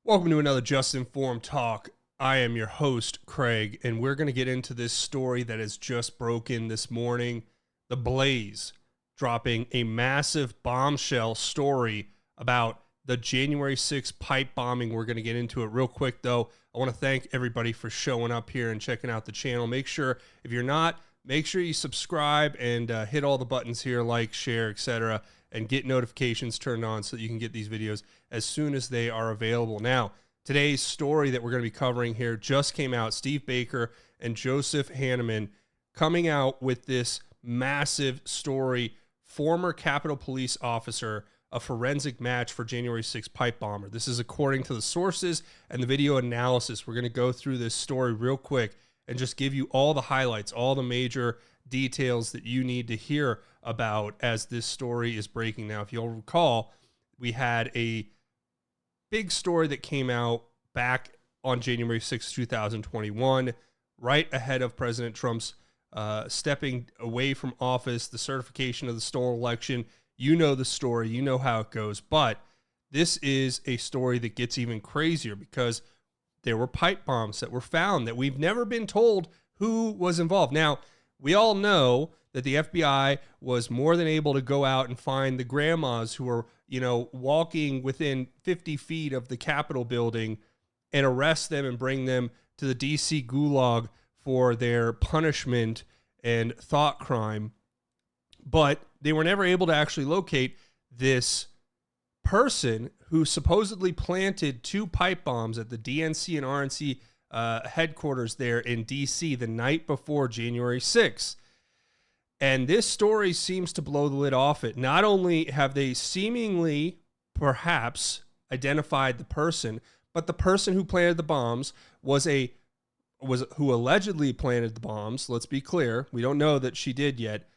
Welcome to another Just Informed Talk. I am your host, Craig, and we're going to get into this story that has just broken this morning. The Blaze dropping a massive bombshell story about the January 6th pipe bombing. We're going to get into it real quick, though. I want to thank everybody for showing up here and checking out the channel. Make sure, if you're not, make sure you subscribe and hit all the buttons here, like, share, etc., and get notifications turned on so that you can get these videos as soon as they are available. Now, today's story that we're going to be covering here just came out. Steve Baker and Joseph Hanneman coming out with this massive story. Former Capitol Police officer, a forensic match for January 6th pipe bomber. This is according to the sources and the video analysis. We're going to go through this story real quick and just give you all the highlights, all the major details that you need to hear about as this story is breaking. Now, if you'll recall, we had a big story that came out back on January 6, 2021, right ahead of President Trump's stepping away from office, the certification of the stolen election. You know the story, you know how it goes, but this is a story that gets even crazier because there were pipe bombs that were found that we've never been told who was involved. Now, we all know that the FBI was more than able to go out and find the grandmas who were, walking within 50 feet of the Capitol building and arrest them and bring them to the DC gulag for their punishment and thought crime. But they were never able to actually locate this person who supposedly planted two pipe bombs at the DNC and RNC headquarters there in DC the night before January 6th. And this story seems to blow the lid off it. Not only have they seemingly, perhaps, identified the person, but the person who planted the bombs who allegedly planted the bombs, let's be clear, we don't know that she did yet,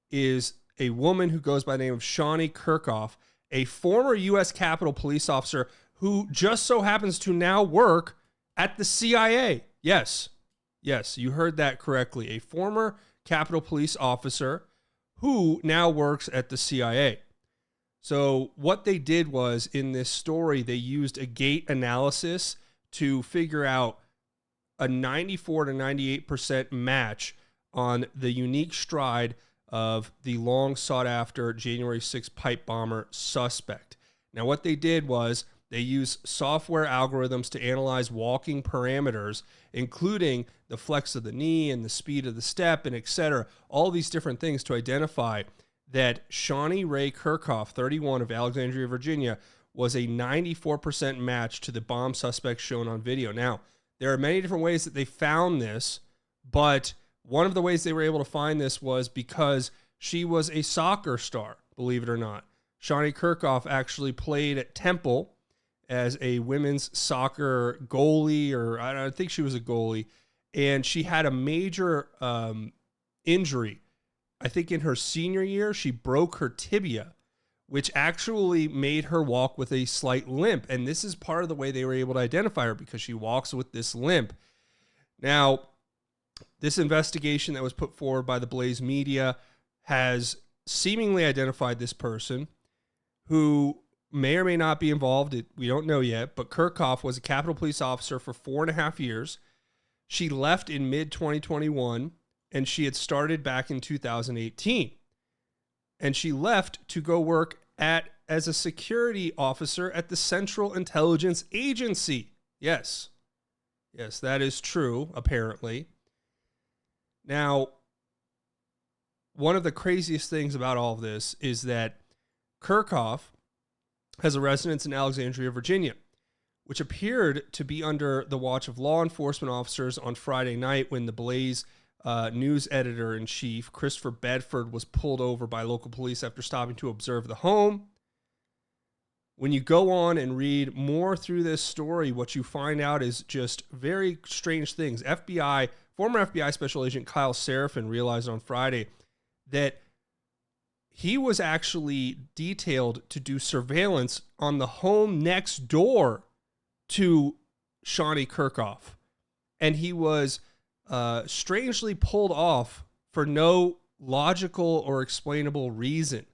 is a woman who goes by the name of Shauni Kerkhoff, a former U.S. Capitol Police officer who just so happens to now work at the CIA. Yes, you heard that correctly. A former Capitol Police officer who now works at the CIA. So what they did was, in this story, they used a Gait analysis to figure out a 94 to 98% match on the unique stride of the long sought after January 6th pipe bomber suspect. Now, what they did was they used software algorithms to analyze walking parameters, including the flex of the knee and the speed of the step and etc. All these different things to identify that Shauni Ray Kerkhoff, 31 of Alexandria, Virginia, was a 94% match to the bomb suspect shown on video. Now, there are many different ways that they found this, but one of the ways they were able to find this was because she was a soccer star, believe it or not. Shauni Kerkhoff actually played at Temple as a women's soccer goalie, or I don't think she was a goalie, and she had a major injury. I think in her senior year, she broke her tibia, which actually made her walk with a slight limp. And this is part of the way they were able to identify her, because she walks with this limp. Now, this investigation that was put forward by the Blaze Media has seemingly identified this person who may or may not be involved. We don't know yet, but Kerkhoff was a Capitol Police officer for 4.5 years. She left in mid-2021, and she had started back in 2018. And she left to go work as a security officer at the Central Intelligence Agency. Yes, that is true, apparently. Now, one of the craziest things about all of this is that Kerkhoff has a residence in Alexandria, Virginia, which appeared to be under the watch of law enforcement officers on Friday night when the Blaze news editor-in-chief, Christopher Bedford, was pulled over by local police after stopping to observe the home. When you go on and read more through this story, what you find out is just very strange things. Former FBI Special Agent Kyle Seraphin realized on Friday that he was actually detailed to do surveillance on the home next door to Shauni Kerkhoff. And he was strangely pulled off for no logical or explainable reason.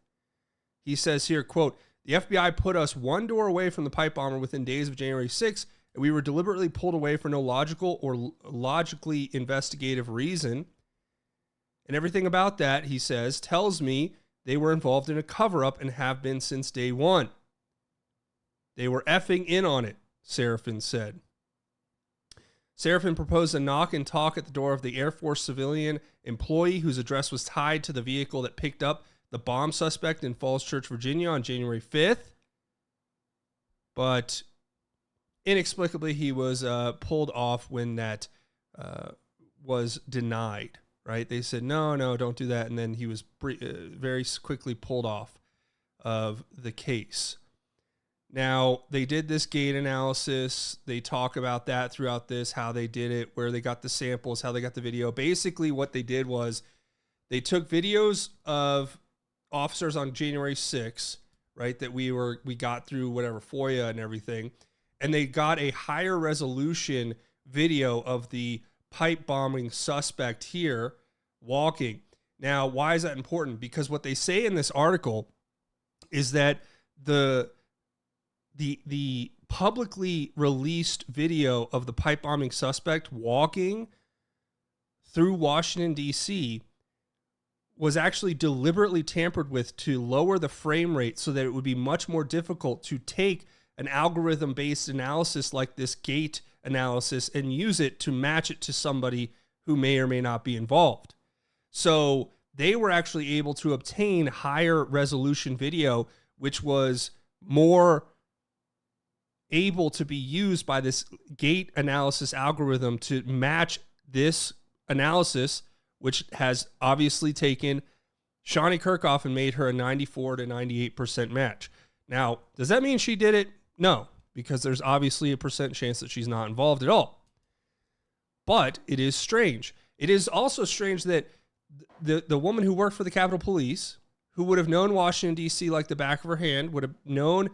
He says here, quote, The FBI put us one door away from the pipe bomber within days of January 6th, and we were deliberately pulled away for no logical or logically investigative reason. And everything about that, he says, tells me they were involved in a cover-up and have been since day one. They were effing in on it, Serafin said. Serafin proposed a knock and talk at the door of the Air Force civilian employee whose address was tied to the vehicle that picked up the bomb suspect in Falls Church, Virginia on January 5th. But inexplicably, he was pulled off when that was denied, right? They said, no, don't do that. And then he was very quickly pulled off of the case. Now, they did this Gait analysis. They talk about that throughout this, how they did it, where they got the samples, how they got the video. Basically, what they did was they took videos of officers on January 6th, right, that we got through whatever, FOIA and everything, and they got a higher resolution video of the pipe bombing suspect here walking. Now, why is that important? Because what they say in this article is that the publicly released video of the pipe bombing suspect walking through Washington, D.C. was actually deliberately tampered with to lower the frame rate so that it would be much more difficult to take an algorithm-based analysis like this Gait analysis and use it to match it to somebody who may or may not be involved. So they were actually able to obtain higher resolution video, which was more able to be used by this Gait analysis algorithm to match this analysis, which has obviously taken Shauni Kerkhoff and made her a 94 to 98% match. Now, does that mean she did it? No, because there's obviously a percent chance that she's not involved at all. But it is strange. It is also strange that the woman who worked for the Capitol Police, who would have known Washington, D.C. like the back of her hand, would have known,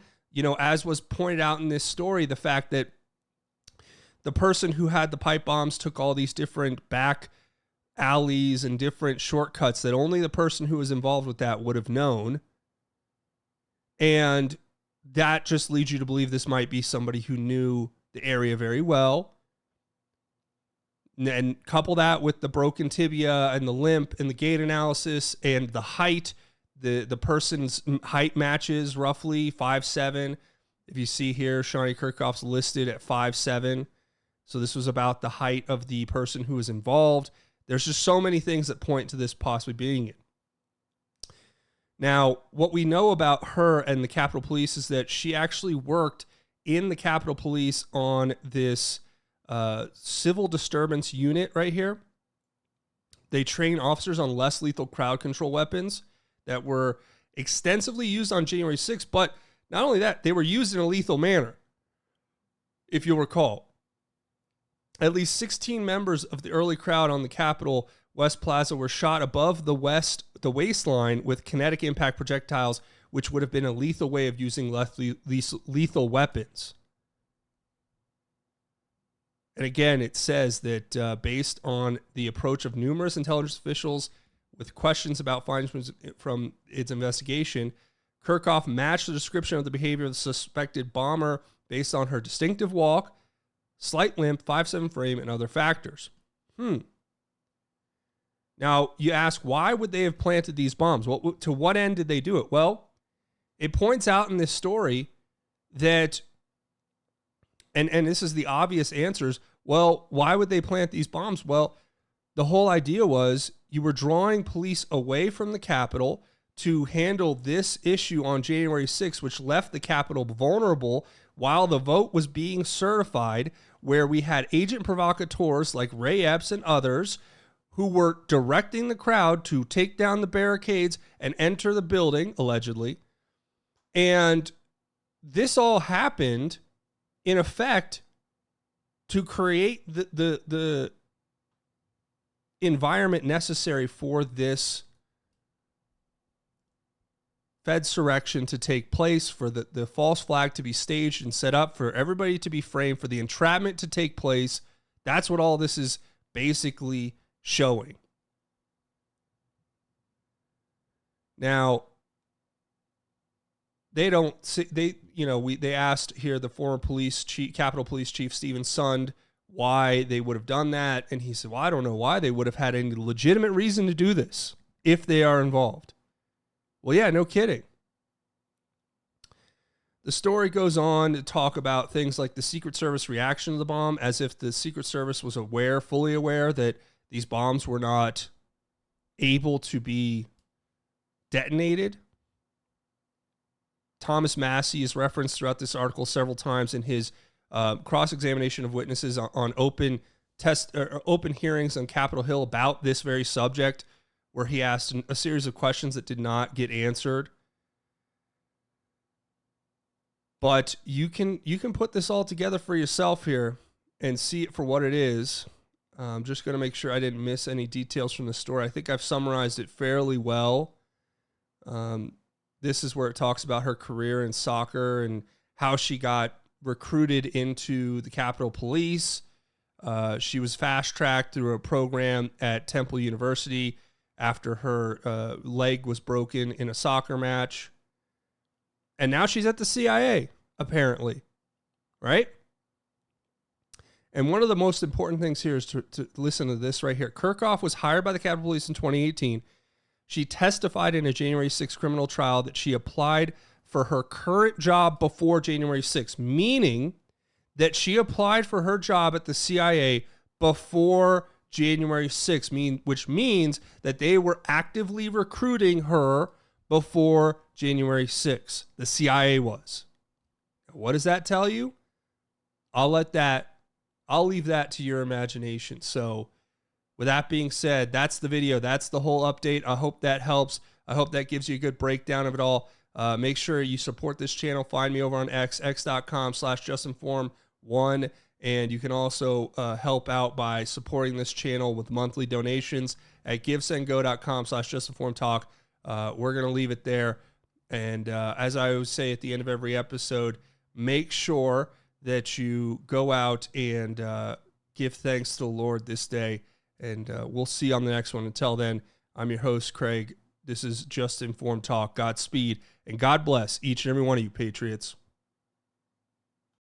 as was pointed out in this story, the fact that the person who had the pipe bombs took all these different back alleys and different shortcuts that only the person who was involved with that would have known. And that just leads you to believe this might be somebody who knew the area very well. And couple that with the broken tibia and the limp and the Gait analysis and the height. The person's height matches roughly 5'7". If you see here, Shauni Kerkhoff's listed at 5'7". So this was about the height of the person who was involved. There's just so many things that point to this possibly being it. Now, what we know about her and the Capitol Police is that she actually worked in the Capitol Police on this civil disturbance unit right here. They train officers on less lethal crowd control weapons that were extensively used on January 6th, but not only that, they were used in a lethal manner. If you'll recall, at least 16 members of the early crowd on the Capitol West Plaza were shot above the waistline with kinetic impact projectiles, which would have been a lethal way of using lethal weapons. And again, it says that based on the approach of numerous intelligence officials with questions about findings from its investigation, Kerkhoff matched the description of the behavior of the suspected bomber based on her distinctive walk, slight limp, 5'7" frame, and other factors. Now, you ask, why would they have planted these bombs? To what end did they do it? Well, it points out in this story that, and this is the obvious answers, well, why would they plant these bombs? Well, the whole idea was you were drawing police away from the Capitol to handle this issue on January 6th, which left the Capitol vulnerable while the vote was being certified, where we had agent provocateurs like Ray Epps and others who were directing the crowd to take down the barricades and enter the building, allegedly. And this all happened, in effect, to create the environment necessary for this Fedsurrection to take place, for the false flag to be staged and set up, for everybody to be framed, for the entrapment to take place. That's what all this is basically showing. Now, they don't see, they asked here the former Capitol Police Chief Stephen Sund why they would have done that, and he said, well, I don't know why they would have had any legitimate reason to do this if they are involved. Well, yeah, no kidding. The story goes on to talk about things like the Secret Service reaction to the bomb, as if the Secret Service was fully aware that these bombs were not able to be detonated. Thomas Massey is referenced throughout this article several times in his cross-examination of witnesses on open hearings on Capitol Hill about this very subject, where he asked a series of questions that did not get answered. But you can put this all together for yourself here and see it for what it is. I'm just going to make sure I didn't miss any details from the story. I think I've summarized it fairly well. This is where it talks about her career in soccer and how she got recruited into the Capitol Police. She was fast-tracked through a program at Temple University after her leg was broken in a soccer match. And now she's at the CIA, apparently, right? And one of the most important things here is to listen to this right here. Kerkhoff was hired by the Capitol Police in 2018. She testified in a January 6th criminal trial that she applied for her current job before January 6th, meaning that she applied for her job at the CIA before January 6th, which means that they were actively recruiting her before January 6th. The CIA was. What does that tell you? I'll leave that to your imagination. So with that being said, that's the video. That's the whole update. I hope that helps. I hope that gives you a good breakdown of it all. Make sure you support this channel. Find me over on x.com/justinform1. And you can also help out by supporting this channel with monthly donations at givesendgo.com/justinformtalk. We're going to leave it there. And as I always say at the end of every episode, make sure that you go out and give thanks to the Lord this day. And we'll see you on the next one. Until then, I'm your host, Craig. This is Just Informed Talk. Godspeed. And God bless each and every one of you, Patriots.